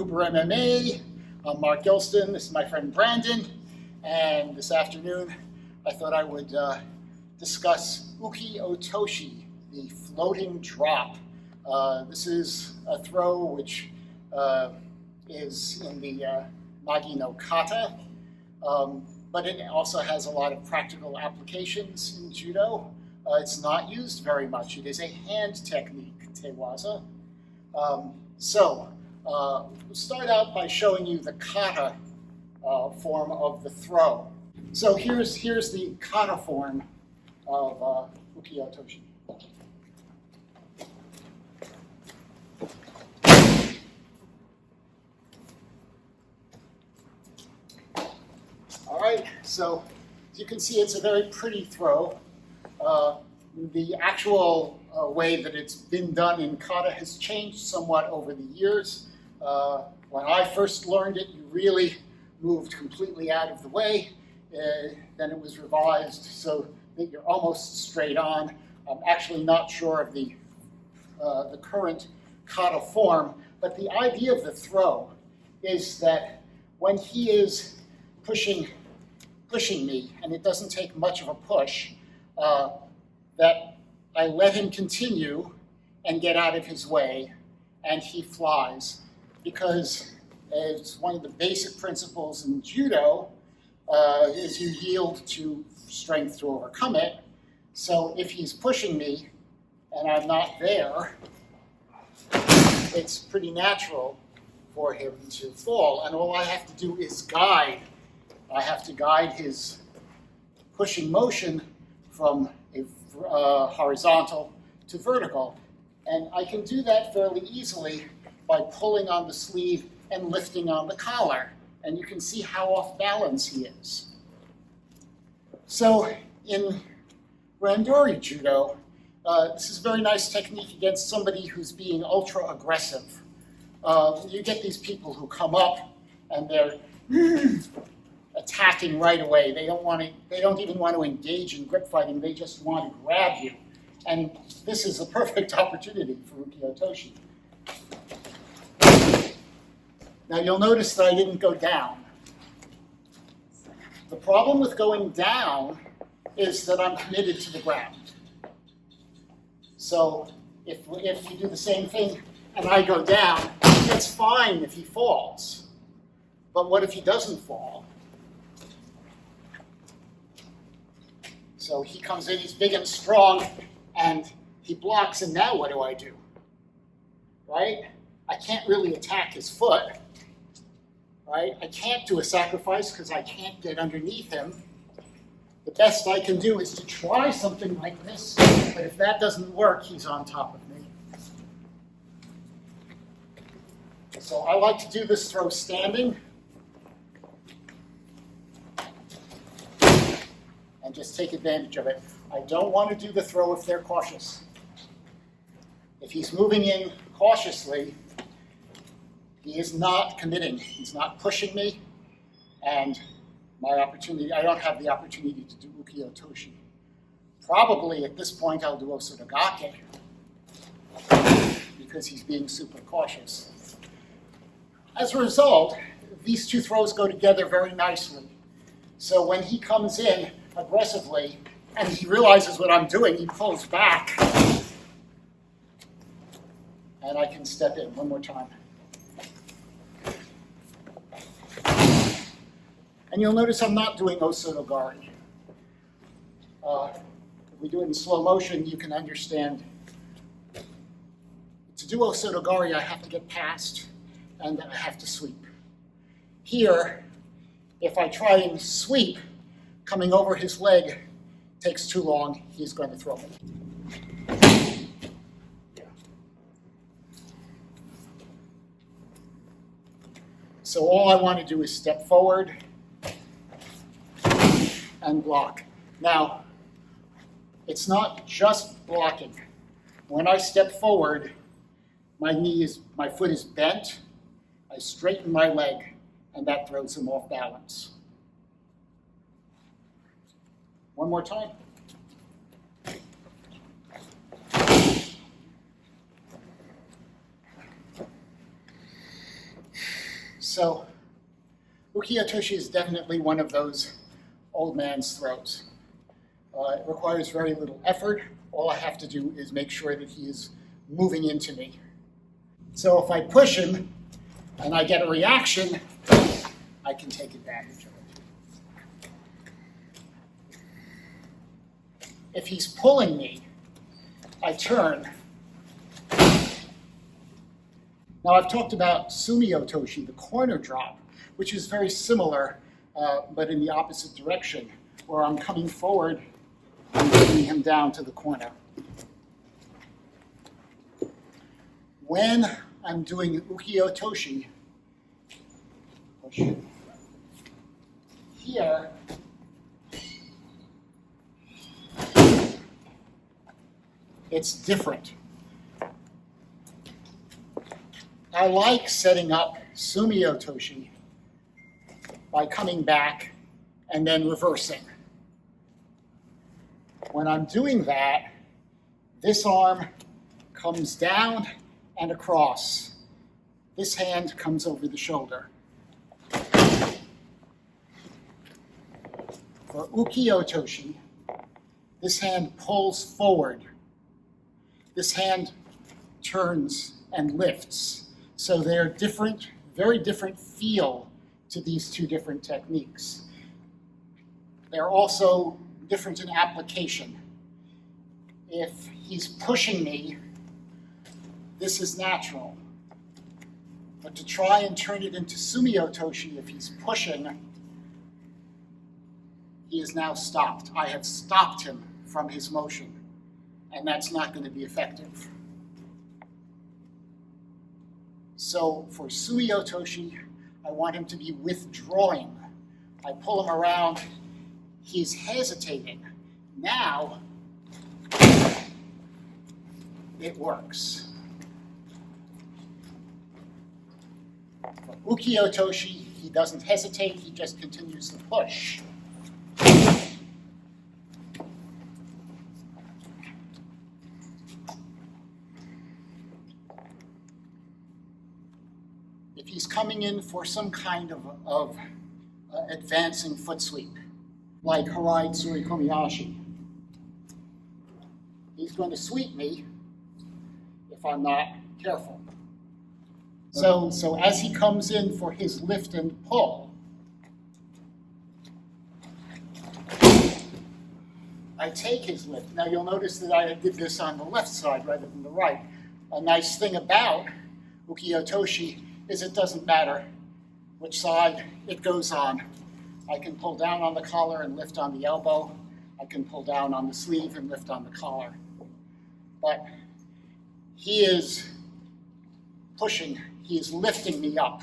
Uber MMA. I'm Mark Gilston. This is my friend Brandon. And this afternoon, I thought I would discuss Uki Otoshi, the floating drop. This is a throw which is in the Nagi no Kata, but it also has a lot of practical applications in Judo. It's not used very much. It is a hand technique, tewaza. We'll start out by showing you the Kata form of the throw. So here's the Kata form of Uki Otoshi. All right, so as you can see, it's a very pretty throw. The actual way that it's been done in Kata has changed somewhat over the years. When I first learned it, you really moved completely out of the way. Then it was revised so that you're almost straight on. I'm actually not sure of the current Kata form, but the idea of the throw is that when he is pushing me, and it doesn't take much of a push, that I let him continue and get out of his way, and he flies. Because it's one of the basic principles in Judo is you yield to strength to overcome it. So if he's pushing me and I'm not there, it's pretty natural for him to fall. And all I have to do is guide. I have to guide his pushing motion from a horizontal to vertical. And I can do that fairly easily by pulling on the sleeve and lifting on the collar. And you can see how off balance he is. So in Randori Judo, this is a very nice technique against somebody who's being ultra aggressive. You get these people who come up and they're attacking right away. They don't even want to engage in grip fighting. They just want to grab you. And this is a perfect opportunity for Uki Otoshi. Now you'll notice that I didn't go down. The problem with going down is that I'm committed to the ground. So if you do the same thing and I go down, it's fine if he falls. But what if he doesn't fall? So he comes in, he's big and strong, and he blocks, and now what do? Right? I can't really attack his foot. Right? I can't do a sacrifice because I can't get underneath him. The best I can do is to try something like this, but if that doesn't work, he's on top of me. So I like to do this throw standing. And just take advantage of it. I don't want to do the throw if they're cautious. If he's moving in cautiously, he is not committing. He's not pushing me, and I don't have the opportunity to do Uki Otoshi. Probably at this point I'll do Osotogake because he's being super cautious. As a result, these two throws go together very nicely. So when he comes in aggressively and he realizes what I'm doing, he pulls back, and I can step in one more time. And you'll notice I'm not doing Osotogari. If we do it in slow motion, you can understand. To do Osotogari, I have to get past, and I have to sweep. Here, if I try and sweep, coming over his leg takes too long, he's going to throw me. So all I want to do is step forward and block. Now, it's not just blocking. When I step forward, my foot is bent, I straighten my leg, and that throws him off balance. One more time. So Uki Otoshi is definitely one of those old man's throws. It requires very little effort. All I have to do is make sure that he is moving into me. So if I push him and I get a reaction, I can take advantage of it. If he's pulling me, I turn. Now I've talked about Sumi Otoshi, the corner drop, which is very similar, but in the opposite direction, where I'm coming forward and bringing him down to the corner. When I'm doing Uki Otoshi, push here, it's different. I like setting up Sumi Otoshi by coming back and then reversing. When I'm doing that, this arm comes down and across. This hand comes over the shoulder. For Uki Otoshi, this hand pulls forward. This hand turns and lifts. So they're different, very different feel to these two different techniques. They're also different in application. If he's pushing me, this is natural. But to try and turn it into Sumi Otoshi, if he's pushing, he is now stopped. I have stopped him from his motion, and that's not going to be effective. So for Sumi Otoshi, I want him to be withdrawing. I pull him around, he's hesitating. Now, it works. For Uki Otoshi, he doesn't hesitate, he just continues to push. If he's coming in for some kind of advancing foot sweep, like Harai Tsuri Komiyashi, he's going to sweep me if I'm not careful. So as he comes in for his lift and pull, I take his lift. Now you'll notice that I did this on the left side rather than the right. A nice thing about Uki Otoshi is it doesn't matter which side it goes on. I can pull down on the collar and lift on the elbow. I can pull down on the sleeve and lift on the collar. But he is pushing, he is lifting me up.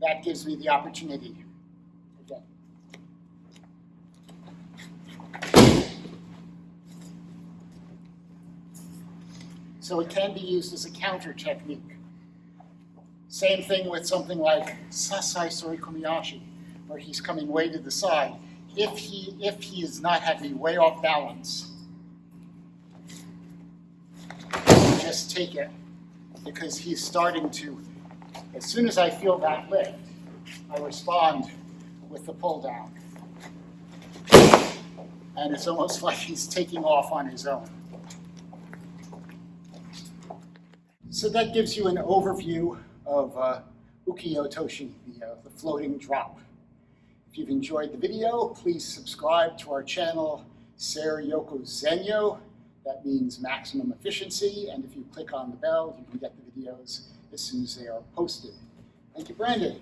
That gives me the opportunity. Again. So it can be used as a counter technique. Same thing with something like Sasai Sori Komiyashi, where he's coming way to the side. If he is not having way off balance, just take it, because he's starting to, as soon as I feel that lift, I respond with the pull down. And it's almost like he's taking off on his own. So that gives you an overview of Uki Otoshi, the floating drop. If you've enjoyed the video, please subscribe to our channel, Ser Yoko Zenyo. That means maximum efficiency. And if you click on the bell, you can get the videos as soon as they are posted. Thank you, Brandon.